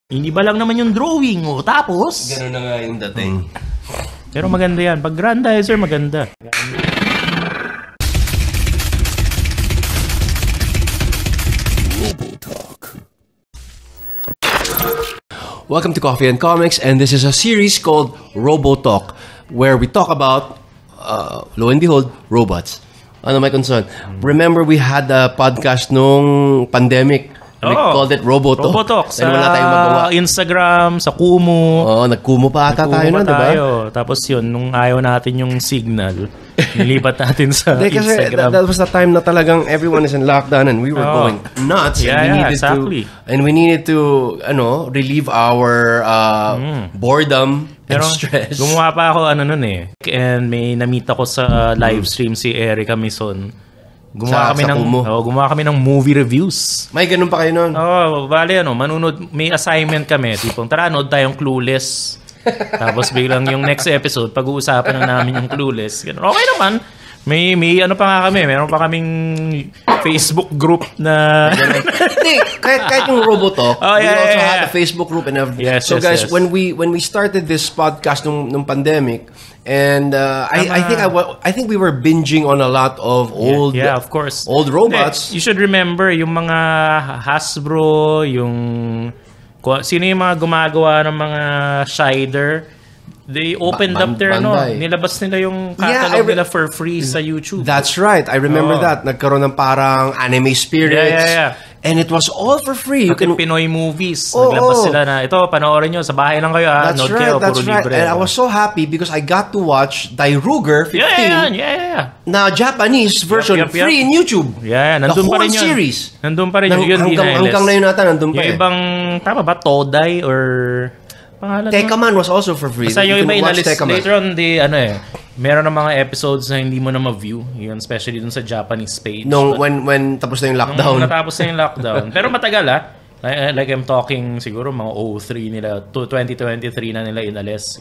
Hindi ba lang naman yung drawing mo? Tapos? Ganun na nga yung dating. Pero maganda yan. Pag grandizer, maganda. Welcome to Coffee and Comics, and this is a series called Robo Talk, where we talk about, lo and behold, robots. Ano may concern? Remember, we had a podcast nung pandemic. We called it Robo Talk. Robo Talk sa wala tayong magawa. Instagram, sa Kumu. Oo, nag-Kumu pa ata tayo na, diba? Tapos yun, nung ayaw natin yung signal, nilipat natin sa Instagram. That was the time na talagang everyone is in lockdown and we were going nuts. And we needed to relieve our boredom and stress. Gumawa pa ako nun eh. And may namita ko sa live stream si Erica Mison. Gumawa kami ng movie reviews. May ganun pa kayo nun? Bale manunod, may assignment kami. Tipong tara, nood tayong Clueless. Tapos biglang yung next episode, pag-uusapan na namin yung Clueless. Ganun. Okay naman. May ano pa nga kami, meron pa kaming Facebook group na... Hindi, kahit yung Robotalk, we also had a Facebook group and everything. So guys, when we started this podcast nung pandemic, and I think we were binging on a lot of old of course. Old robots. You should remember yung mga Hasbro, yung sino yung mga gumagawa ng mga Shider. They opened up their nilabas nila yung catalog nila for free sa YouTube. That's right. I remember that. Nagkaroon ng parang anime spirits. And it was all for free. You can Pinoy movies. Naglabas sila na, ito, panoorin nyo, sa bahay lang kayo. That's right. And I was so happy because I got to watch Dairuger 15 na Japanese version free in YouTube. Nandun the pa rin whole yun. series. Nandun pa rin yun. Hanggang ngayon nata, nandun pa yung ibang, tama ba, Todai or... Tekaman was also for free. Basta yung iba inalis. Later on, meron ng mga episodes na hindi mo na ma-view. Yun, especially dun sa Japanese page. When tapos na yung lockdown. Nung natapos na yung lockdown. Pero matagal Like I'm talking siguro mga 03 nila, 2023 na nila inalis.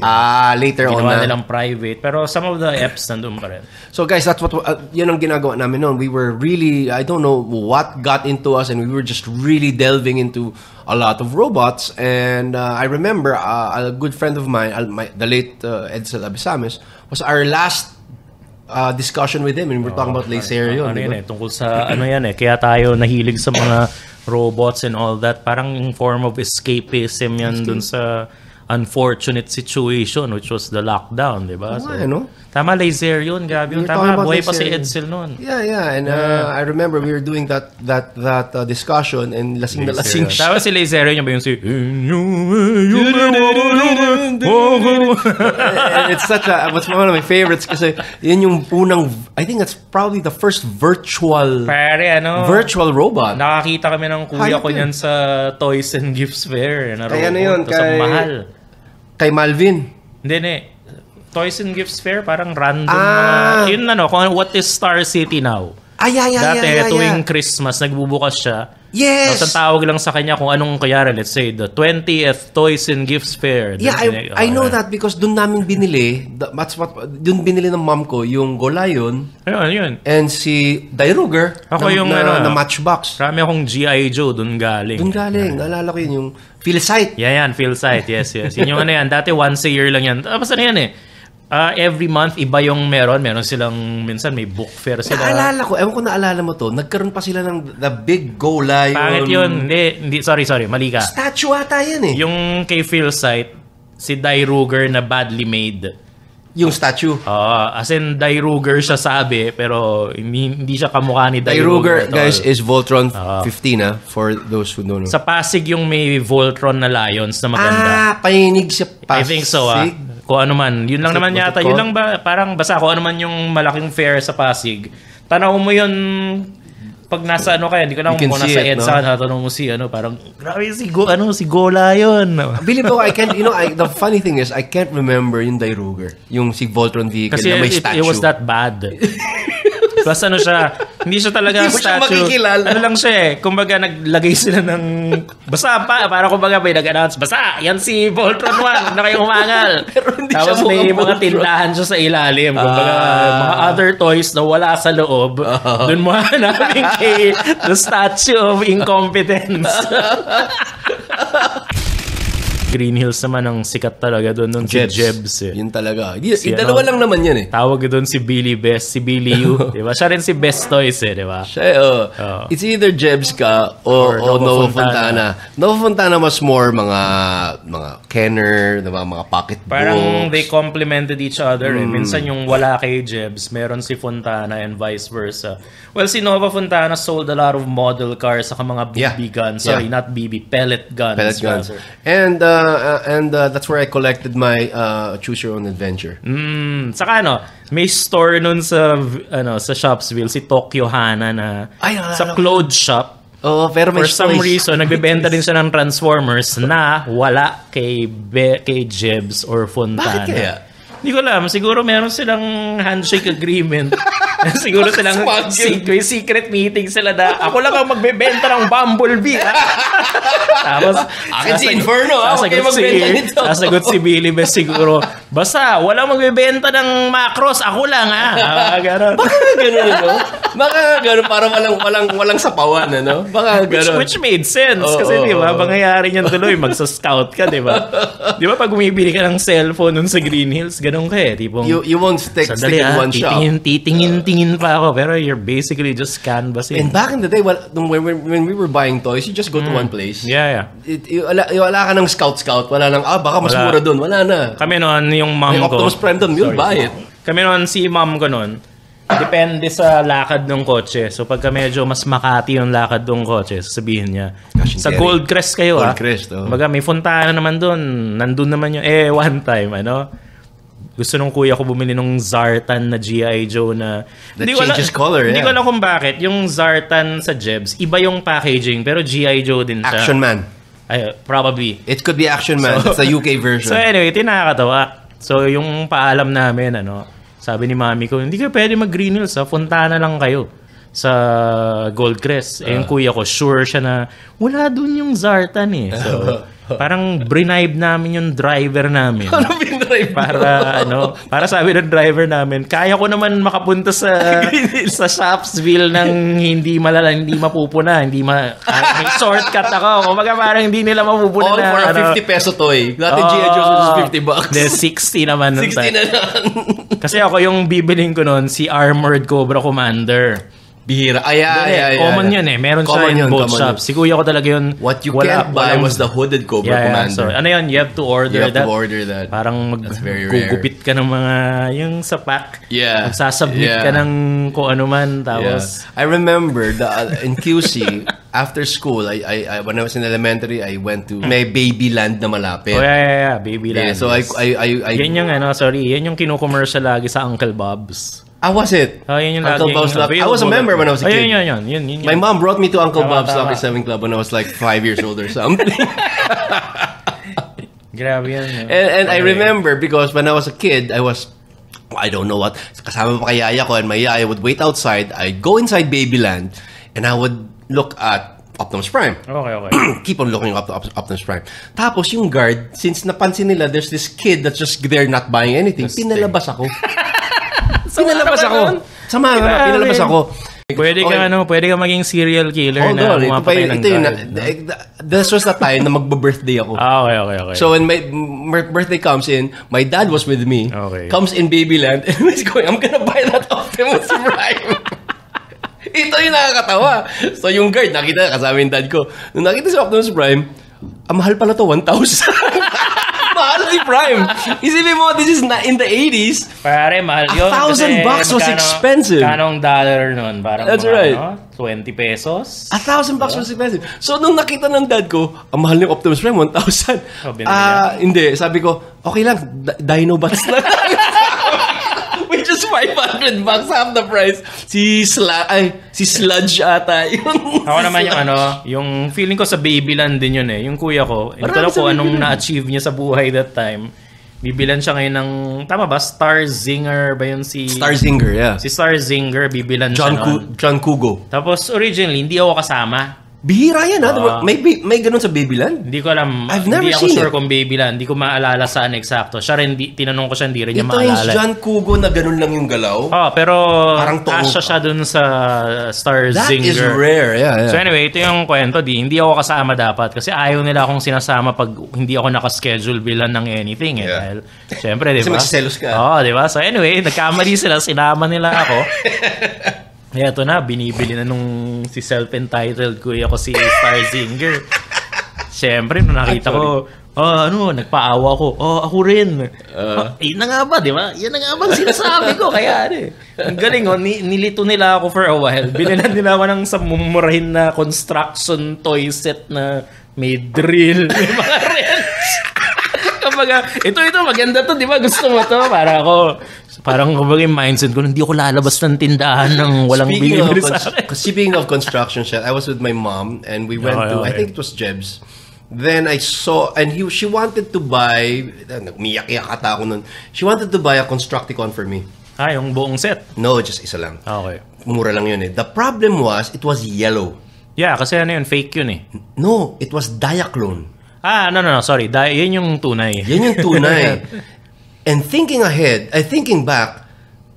Later on na. Ginawa nilang private. Pero some of the apps nandun pa rin. So guys, that's what yun ang ginagawa namin noon. We were really, I don't know what got into us, and we were just really delving into a lot of robots. And I remember a good friend of mine, the late Edsel Abisames, was our last discussion with him, and we're talking about Laserion. Tungkol sa kaya tayo nahilig sa mga robots and all that. Parang yung form of escapism yan dun sa unfortunate situation, which was the lockdown, di ba? Tama, Laserion, grabe yun. Tama, buhay pa si Edsel noon. And I remember we were doing that discussion, and lasing na lasing siya. Tama si Laserion, yung si... And it's such what's one of my favorites kasi yun yung unang, I think that's probably the first virtual robot. Nakakita kami ng kuya ko niyan sa Toys and Gifts Fair na robot. Tapos ang mahal. Kay Malvin? Hindi. Toys and Gifts Fair, parang random yun what is Star City now? Dati, tuwing Christmas, nagbubukas siya. Yes! Tapos ang tawag lang sa kanya kung anong kayari, let's say, the 20th Toys and Gifts Fair. I know that because doon namin binili, doon binili ng mom ko, yung Golayon. Ayun. And si Dairuger na Matchbox. Marami akong G.I. Joe doon galing. Naalala ko yun, yung Philsight. Philsight, yes. Yun yung dati once a year lang yan. Tapos every month, iba yung meron silang, minsan may book fair sila. Naalala ko, ewan ko naalala mo to, nagkaroon pa sila ng The Big Golion. Pangit yun. Hindi, sorry, mali ka. Statue ata yan Yung kay Philsight, si Dairuger na badly made. Yung statue? As in, Dairuger siya sabi, pero hindi siya kamukha ni Dairuger, guys, is Voltron 15, for those who don't know. Sa Pasig yung may Voltron na Lions na maganda. Payinig siya Pasig? I think so, Kung ano man. Yun lang naman yata. Yun lang ba? Parang basta kung ano man yung malaking fair sa Pasig. Tanaw mo yun pag nasa kaya. Hindi ko lang kung nasa EDSA. Tatanong mo parang grabe si Gola yun. Believe me, the funny thing is, I can't remember yung Dairuger. Yung si Voltron vehicle na may statue. Kasi it was that bad. Plus siya, hindi siya talaga statue. Ano lang siya kumbaga naglagay sila ng basta para kumbaga may nag-announce, basta, yan si Voltron 1, na kayo umangal. Tapos may mga tindahan siya sa ilalim. Kumbaga, mga other toys na wala sa loob. Doon mo hanapin kay the statue of incompetence. Green Hills naman ang sikat talaga doon nun si Jebs eh. Yun talaga. Dalawa lang naman yan eh. Tawag doon si Billy Best, si Billy Yu. Diba? Siya rin si Best Toys eh, diba? Siya, it's either Jebs ka o Nova Fontana. Nova Fontana mas more mga Kenner, diba? Mga pocketbooks. Parang they complemented each other eh. Minsan yung wala kay Jebs, meron si Fontana and vice versa. Well, si Nova Fontana sold a lot of model cars saka mga BB guns. Sorry, not BB, pellet guns. Pellet guns. And that's where I collected my Choose Your Own Adventure. Saka may store nun sa Shopsville, si Tokyo Hana na sa clothes shop. Pero may for some reason, nagbebenta din siya ng Transformers na wala kay Jebs or Fontana. Bakit kaya? Hindi ko alam. Siguro meron silang handshake agreement. Siguro silang secret meeting sila na ako lang ang magbebenta ng Bumblebee. Tapos, akin si Inferno. sasagot si Billy Best siguro, basta, walang magbebenta ng Macross. Ako lang, Ganon. Baka ganon. Parang walang sapawan, Baka ganon. Which made sense. Kasi, di ba, mangyayari niyan tuloy, magsa-scout ka, di ba? Di ba, pag bumibili ka ng cellphone nun sa Green Hills, ganun ka eh. Tipong, you won't stick in one shop. Titingin pa ako. Pero you're basically just canvassing. And back in the day, when we were buying toys, you just go to one place. Yeah. Wala ka ng scout. Wala nang, baka mas mura doon. Wala na. Kami noon, yung mom ko. May Optimus Prime doon, you'll buy it. Kami noon, si mom ko noon, depende sa lakad ng kotse. So pagka medyo mas Makati yung lakad ng kotse, sabihin niya, sa Goldcrest kayo Goldcrest, Baga may Fontana naman doon. Nandun naman yung, one time, gusto nung kuya ko bumili nung Zartan na G.I. Joe na... That changes color, Hindi ko alam kung bakit. Yung Zartan sa Jebs, iba yung packaging, pero G.I. Joe din siya. Action Man. Probably. It could be Action Man. It's a UK version. So anyway, tinakatawa. So yung paalam namin, sabi ni mami ko, hindi ka pwede mag-Green Hills, Fontana lang kayo sa Goldcrest. Yung kuya ko, sure siya na, wala dun yung Zartan eh. So, parang bribe namin yung driver namin. Ano binribe? Para sabi ng driver namin, kaya ko naman makapunta sa Shopsville ng hindi mapupuna, may shortcut ako. Kumbaga parang hindi nila mapupuna all for a 50 peso toy. Dati G.I. Joe was $50. De 60 naman. 60 na lang. Kasi ako yung bibiling ko noon, si Armored Cobra Commander. Bihira. Common yun eh. Meron siya in both shops. Si kuya ko talaga yun. What you can't buy was the hooded Cobra Commander. So, yun? You have to order that. Parang gugupit ka ng mga, yung sa pack. Yeah. Magsasubmit ka ng kung ano man. Tapos, I remember in QC, after school, I when I was in elementary, I went to may Babyland na malapit. Babyland. So yan yung yan yung kino-commercial lagi sa Uncle Bob's. Was it? Yun yung Uncle Bob's Lucky. I was a member when I was a kid. Yun. My mom brought me to Uncle Bob's Lucky 7 Club when I was like 5 years old or something. Grabe yan. And I remember because when I was a kid, I don't know what, kasama pa kay yaya ko, and my yaya would wait outside. I'd go inside Babyland and I would look at Optimus Prime. Okay. Keep on looking up to Optimus Prime. Tapos yung guard, since napansin nila there's this kid that's just there not buying anything, pinalabas ako. Pinalabas ako. Pwede ka maging serial killer na pumapatay ng guard. This was the time na magbe-birthday ako. Okay. So when my birthday comes in, my dad was with me. Okay. Comes in Babyland and he's going, I'm gonna buy that Optimus Prime. Ito yung nakakatawa. So yung guard, kasama yung dad ko. Nung nakita si Optimus Prime, mahal pala to, 1,000. Mahal si Prime. Isipin mo, this is in the 80s. Pare, mahal yun. $1,000 was expensive. Kanong dollar nun? Parang that's right. 20 pesos? $1,000 was expensive. So, nung nakita ng dad ko, ang mahal ng Optimus Prime, 1,000. Hindi. Sabi ko, okay lang, Dinobots lang. Which is $500, half the price. Si Sludge ata. Ako naman yung feeling ko sa Babyland din yun eh. Yung kuya ko, hindi ko alam kung anong na-achieve niya sa buhay that time. Bibilan siya ngayon ng, tama ba? Starzinger ba yun si... Starzinger, yeah. Si Starzinger, bibilan siya John Kugo. Tapos originally, hindi ako kasama. Bihira yan, ha? May ganun sa Babyland? Hindi ko alam. I've never hindi ako seen sure it. kung Babyland. Hindi ko maalala saan eksakto. Siya rin, tinanong ko siya, hindi rin niya Ito maalala. yung John Kugo na ganun lang yung galaw. Pero parang kasya siya dun sa Star That Zinger. is rare, yeah. So anyway, ito yung kwento. Hindi ako kasama dapat. Kasi ayaw nila akong sinasama pag hindi ako nakaschedule bilang ng anything. Yeah. Dahil, syempre, di Kasi ba? magsiselos ka. Di ba? So anyway, nagkamali sila. Sinama nila ako. Eto na, binibili na nung si self-entitled kuya ko si Star Zinger. Siyempre, nung nakita ko, nagpaawa ko. Ako rin. Yun na nga ba, di ba? Yan na nga ba sinasabi ko. Kaya, ang galing, nilito nila ako for a while. Binilan nila ako ng sa mumurahin na construction toy set na may drill, may mga wrench. Kumbaga, ito, maganda to, di ba? Gusto mo to? Parang kumbaga yung mindset ko, hindi ako lalabas ng tindahan ng walang bibili sa akin. Speaking of construction shit, I was with my mom and we went to, I think it was Jeb's. Then I saw, and she wanted to buy, umiyak-iyak ata ako nun. She wanted to buy a Constructicon for me. Yung buong set? No, just isa lang. Okay. Mura lang yun eh. The problem was, it was yellow. Yeah, kasi fake yun eh. No, it was Diaclone. No, sorry. Yan yung tunay. Yan yung tunay. And thinking back,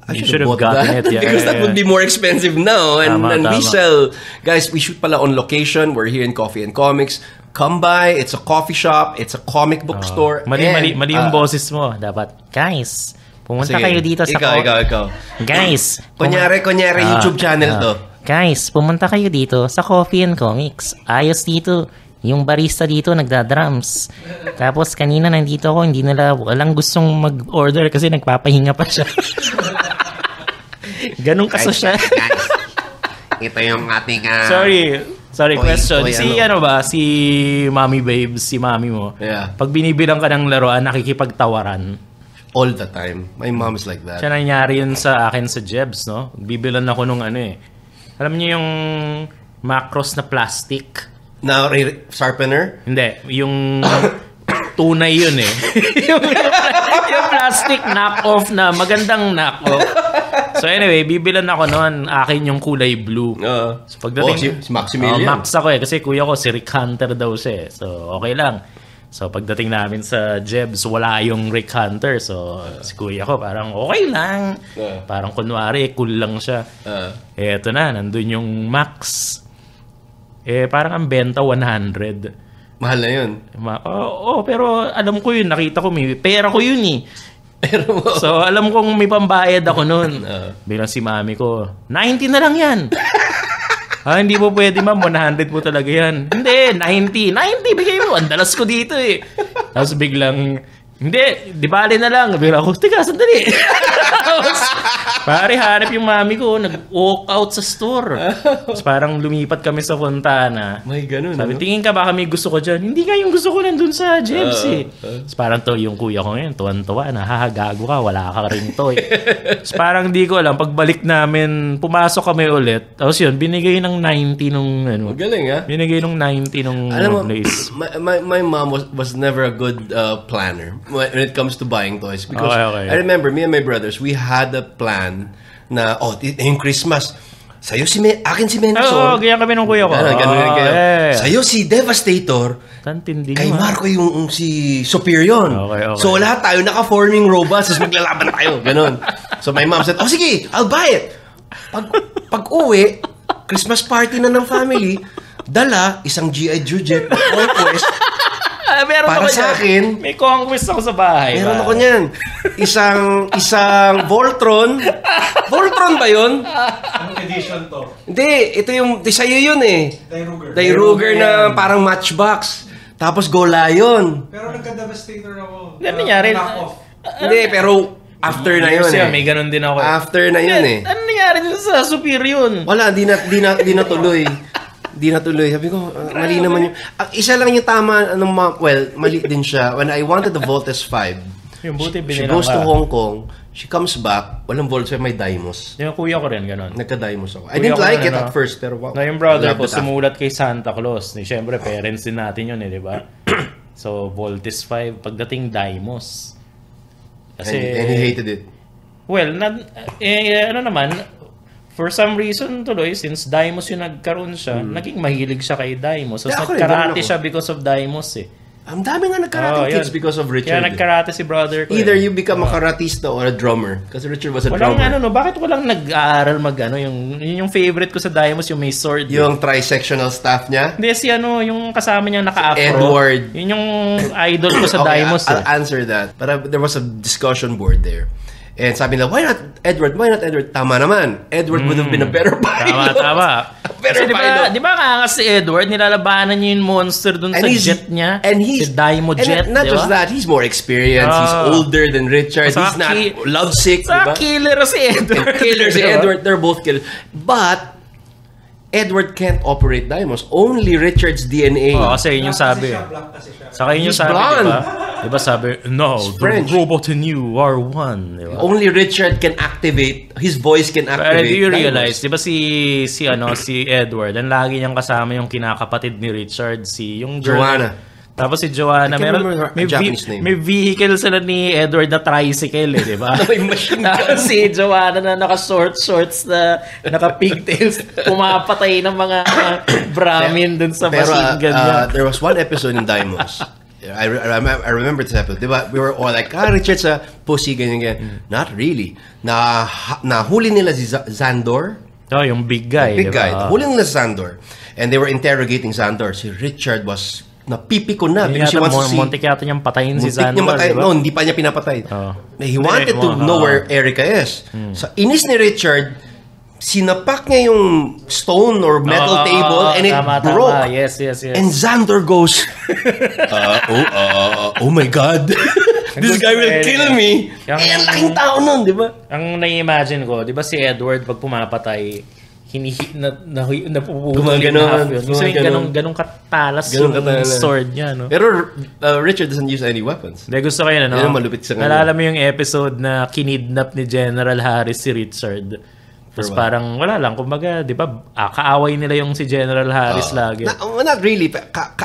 I should have gotten it. Yeah, because that would be more expensive now. And we sell, guys, we shoot pala on location. We're here in Coffee and Comics. Come by. It's a coffee shop. It's a comic book store. Mali yung boses mo. Dapat, guys, pumunta kayo dito sa... Ikaw. Guys. Kunyari, YouTube channel to. Guys, pumunta kayo dito sa Coffee and Comics. Ayos dito. Yung barista dito nagda-drums. Tapos kanina nandito ako, hindi nila walang gustong mag-order kasi nagpapahinga pa siya. Ganun kasosyal. Guys, ito yung ating... Sorry, question. Si Mommy Babes, si Mommy mo. Yeah. Pag binibilang ka ng laruan, nakikipagtawaran. All the time. My mom is like that. Siya nangyari yun sa akin sa Jebs, no? Bibilan ako nung alam niyo yung macros na plastic? Na sharpener? Hindi. Yung tunay yun eh. yung plastic knock-off na magandang knock-off. So anyway, bibilan ako noon. Akin yung kulay blue. So pagdating... si Maximilian. Max ako eh. Kasi kuya ko si Rick Hunter daw siya eh. So okay lang. So pagdating namin sa Jebs, wala yung Rick Hunter. So si kuya ko parang okay lang. Parang kunwari, cool lang siya. Eto na, nandun yung Max. Parang ang benta 100. Mahal na yun. Pero alam ko yun. Nakita ko, may pera ko yun eh. So alam kong may pambayad ako nun. Bilang si mami ko, 90 na lang yan. Hindi po pwede ma'am, 100 po talaga yan. Hindi, 90 bigay mo. Ang dalas ko dito eh. Tapos biglang, hindi, di bali na lang. Bigla ako, tiga, sandali. Pare, hanap yung mami ko, nag-walk out sa store. Tapos parang lumipat kami sa Fontana. May ganun. Sabi, tingin ka baka may gusto ko dyan. Hindi nga yung gusto ko nandun sa Jebs eh. Tapos parang yung kuya ko ngayon, tuwan-tuwa na, gago ka, wala ka rin to eh. Tapos parang di ko alam, pagbalik namin, pumasok kami ulit. Tapos yun, binigay ng 90 nung Magaling ha? Binigay ng 90 nung place. My mom was never a good planner when it comes to buying toys. Because Okay. I remember, me and my brothers, we had a plan na, yung Christmas, sa'yo akin si Menasol. Ganyan kami ng kuya ko. Ganun kayo. Sa'yo si Devastator. Tantindi Kay Marco yung si Superior. Okay. So lahat tayo naka-forming robots, tapos maglalaban tayo. Ganun. So my mom said, sige, I'll buy it. Pag uwi, Christmas party na ng family, dala isang G.I. Joe jet na conquest. Meron para ako sa akin. May conquest ako sa bahay. Meron ako niyan. Isang Voltron. Voltron ba yun? Anong edition to? Hindi, ito yung, sa'yo yun eh. Ruger na parang matchbox. Tapos Go Lion. Pero nagka-devastator ako. Ano nangyari? Hindi, pero after na yun eh. May ganun din ako. After na yun eh. Ano nangyari dun sa Superior? Wala, di na tuloy. Di na tuloy. Sabi ko, mali naman yun. Isa lang yung tama, mali din siya. When I wanted the Voltes 5, Yung buti she binilang goes ka. to Hong Kong, she comes back, walang Voltes 5, may Dimos. Yung kuya ko rin, ganun. Nagka-Dimos ako. I Kuya didn't ko like rin, it at first, pero wow. Na yung brother Loved ko, it after. sumulat kay Santa Claus. Siyempre, parents din natin yun di ba? So, Voltes 5, pagdating Dimos. And he hated it. Well, ano naman, for some reason tuloy, since Deimos yung nagkaroon siya, naging mahilig siya kay Deimos. So, Kaya ako rin, nagkarate ganun ako. siya because of Deimos eh. Ang dami nga nagkarating kids yun. because of Richard. Kaya nagkarate si brother ko. Either you become a karatista or a drummer. Kasi Richard was a Walang drummer. bakit walang nag-aaral yung favorite ko sa Deimos, yung may sword. Yung trisectional staff niya. Hindi, yung kasama niya naka-afro. Edward. Yun yung idol ko sa Okay, Deimos. I'll answer that. But there was a discussion board there. And sabi nila, why not Edward? Why not Edward? Tama naman. Edward would have been a better pilot. Tama. Better pilot. Di ba nga si Edward, nilalabanan niya yung monster dun sa jet niya? And he's, si Daimo Jet, not di just ba? that, he's more experienced. He's older than Richard. Saka He's not lovesick. Sa Diba? killer si Edward. Killer si Diba? Edward. They're both killers. But, Edward can't operate Deimos. Only Richard's DNA. Kasi yun yung sabi. Black kasi siya. Saka yun yung He's sabi, blonde. di ba? Di ba sabi, no, the French. robot and you are one. Di ba? Only Richard can activate, his voice can Pero activate do you Deimos. realize, di ba si Edward, ang lagi niyang kasama yung kinakapatid ni Richard, yung girl. Joanna. Tapos si Joanna, I can't remember her Japanese name. may vehicle sila ni Edward na tricycle, di ba? May machine gun. Tapos si Joanna na naka-shorts na naka-pigtails, pumapatay ng mga Brahmin dun sa Pero machine gun niya. there was one episode in Deimos. I remember this episode. Diba? We were all like, Richard's a pussy, ganyan. Not really. Nahuli nila si Zandor. Oh, yung big guy. Big di guy. ba? Nahuli nila si Zandor. And they were interrogating Zandor. Si Richard was napipiko na because he Yata, wants to see... Montik yata niyang patayin si Muntik niya Zandor, matay. di ba? No, hindi pa niya pinapatay. Oh. He wanted to know where Erica is. So, inis ni Richard, sinapak niya yung stone or metal table and it broke. Tama. Yes. And Xander goes, oh my God. This guy will kill me. Ang laking tao nun, di ba? Ang nai-imagine ko, di ba si Edward pag pumapatay, napuputol yung half yun. Gusto yung ganong katalas yung sword niya, no? Pero Richard doesn't use any weapons. Hindi, gusto ko yun, ano? Yan ang malupit sa kanya. Nalala mo yung episode na kinidnap ni General Harris si Richard. Tapos parang wala lang, kumbaga, di ba, kaaway nila yung si General Harris lagi. Not really,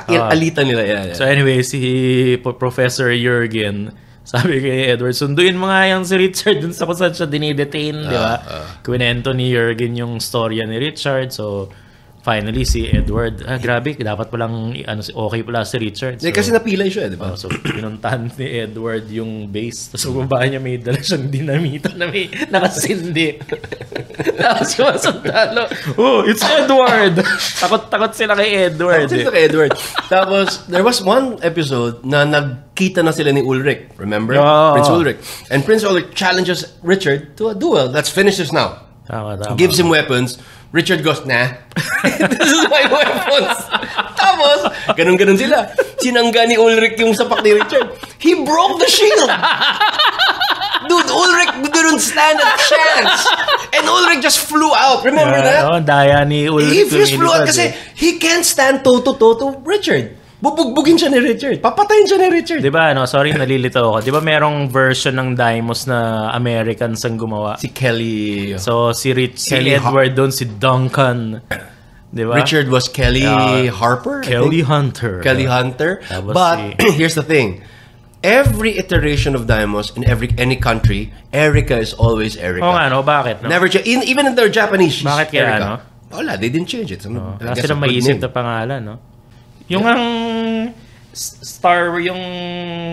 alitan nila. Yeah. So anyway, si Professor Jurgen, sabi kay Edward, sunduin mo nga yung si Richard dun sa kung saan siya dinidetain, di ba? Kwento ni Jurgen yung storya ni Richard. So, finally, si Edward, grabe, dapat palang, okay pala si Richard. So, kasi napilay siya, di ba? so, pinuntahan ni Edward yung base. Tapos, baba niya may dala siyang dinamita na may nakasindi. Tapos, yung mga sundalo, it's Edward! Takot sila kay Edward. Tapos, there was one episode na nagkita na sila ni Ulrich. Remember? Prince Ulrich. And Prince Ulrich challenges Richard to a duel. Let's finish this now. Tama. Gives him weapons. Richard goes, nah. This is my weapons. Tapos, ganun-ganun sila. Sinangga ni Ulrich yung sapak ni Richard. He broke the shield. Dude, Ulrich didn't stand a chance. And Ulrich just flew out. Remember that? Daya ni Ulrich. He just flew out kasi he can't stand toe-to-toe to Richard. Bubugbugin siya ni Richard. Papatayin siya ni Richard. Di ba, sorry, nalilito ako. Di ba merong version ng Deimos na Americans ang gumawa? Si Kelly. So, si Edward doon, si Duncan. Di ba? Richard was Kelly Harper? Kelly Hunter. Kelly Hunter. Tapos But, here's the thing. Every iteration of Deimos in any country, Erica is always Erica. Oo nga, no? Bakit? No? Never change. Even in their Japanese, she's Bakit kaya, Erica. no? Wala, they didn't change it. Wala silang maisip na pangalan, no? Yung yung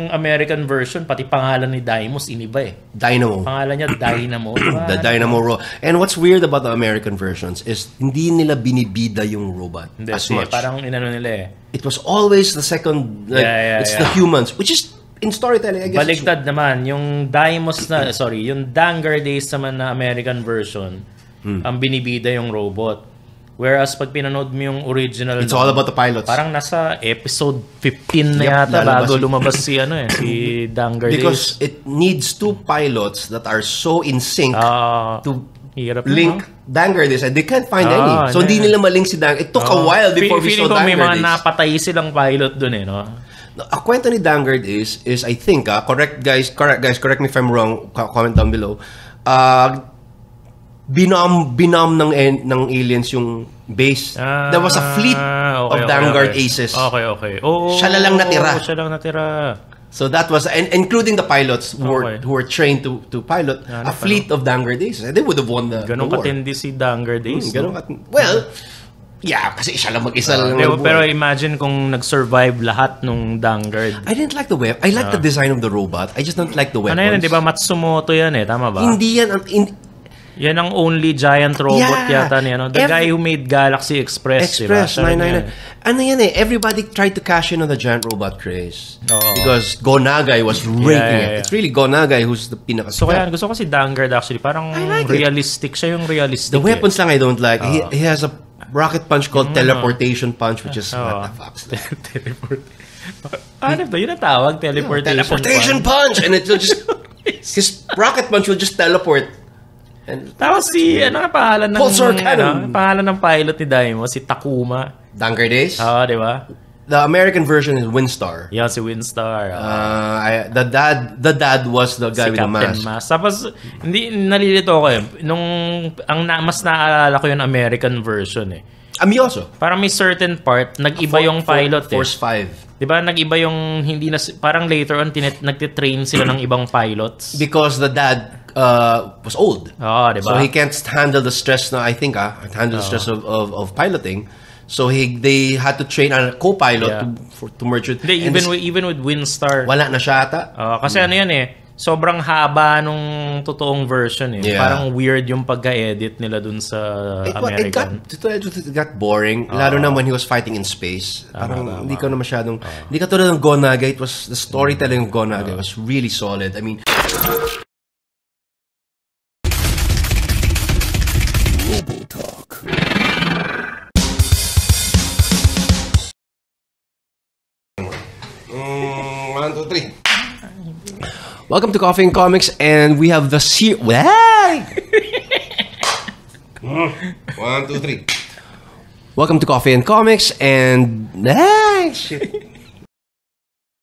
American version, pati pangalan ni Deimos, iniba eh. Dynamo. Pangalan niya, Dynamo. Diba? The Dynamo Roll. And what's weird about the American versions is hindi nila binibida yung robot as much. Parang inano nila eh. It was always the second, it's the humans, which is, in storytelling, I guess. Baligtad naman, yung yung Danger Days naman na American version, ang binibida yung robot. Whereas pag pinanood mo yung original, it's all about the pilots. Parang nasa episode 15 na yata bago lumabas si Danger Days. Because it needs two pilots that are so in sync to link Danger Days, and they can't find any. So hindi nila malink si Danger. It took a while before we saw Danger Days. Feeling ko may mga napatay silang pilot dun eh, no? A kwento ni Danger Days is, I think, correct me if I'm wrong, comment down below. Binom ng aliens yung base. There was a fleet of Vanguard Aces. Okay. Oh, siya lang natira. Siya lang natira. So that was, and including the pilots who were trained to pilot a fleet of Danger Days. They would have won the war. Katindi si Danger Days. Well, yeah, kasi siya lang mag-isa lang. Pero imagine kung nag-survive lahat nung Danger. I didn't like the weapon. I like the design of the robot. I just don't like the weapons. Ano yan, di ba? Matsumoto yan tama ba? Hindi yan. Yan ang only giant robot yata niya. The guy who made Galaxy Express. Diba? 999. Ano yan everybody tried to cash in on the giant robot craze. Because Go Nagai was raking it. It's really Go Nagai who's the pinaka. So kaya gusto ko si Danger actually. Parang realistic. Siya yung realistic. The weapons lang I don't like. He has a rocket punch called teleportation punch, which is what the fuck. Ano ba? Yun ang tawag? Teleportation punch! And it will just... his rocket punch will just teleport. And tapos ano ang pangalan ng... Pulsar cannon! Pangalan ng pilot ni Daimo? Si Takuma. Danger Days? Oo, di ba? The American version is Windstar. Yeah, si Windstar. The dad was the guy with the mask. Tapos, nalilito ako mas naaalala ko yung American version Amyoso. Parang may certain part, nag-iba yung pilot Force 5. Di ba, nag-iba yung hindi na, parang later on, nagtitrain sila ng ibang pilots. Because the dad was old. Diba? So he can't handle the stress the stress of piloting. So they had to train a co-pilot to merge with. Even with Windstar. Wala na siya ata. Kasi ano yan sobrang haba nung totoong version Parang weird yung pagka-edit nila dun sa American. It got boring. Lalo na when he was fighting in space. Parang hindi ko na masyadong... Hindi ka tulad ng Go Nagai. The storytelling of Go Nagai was really solid. I mean... One, two, three. Welcome to Coffee and Comics, and we have the One, two, three. Welcome to Coffee and Comics, and shit.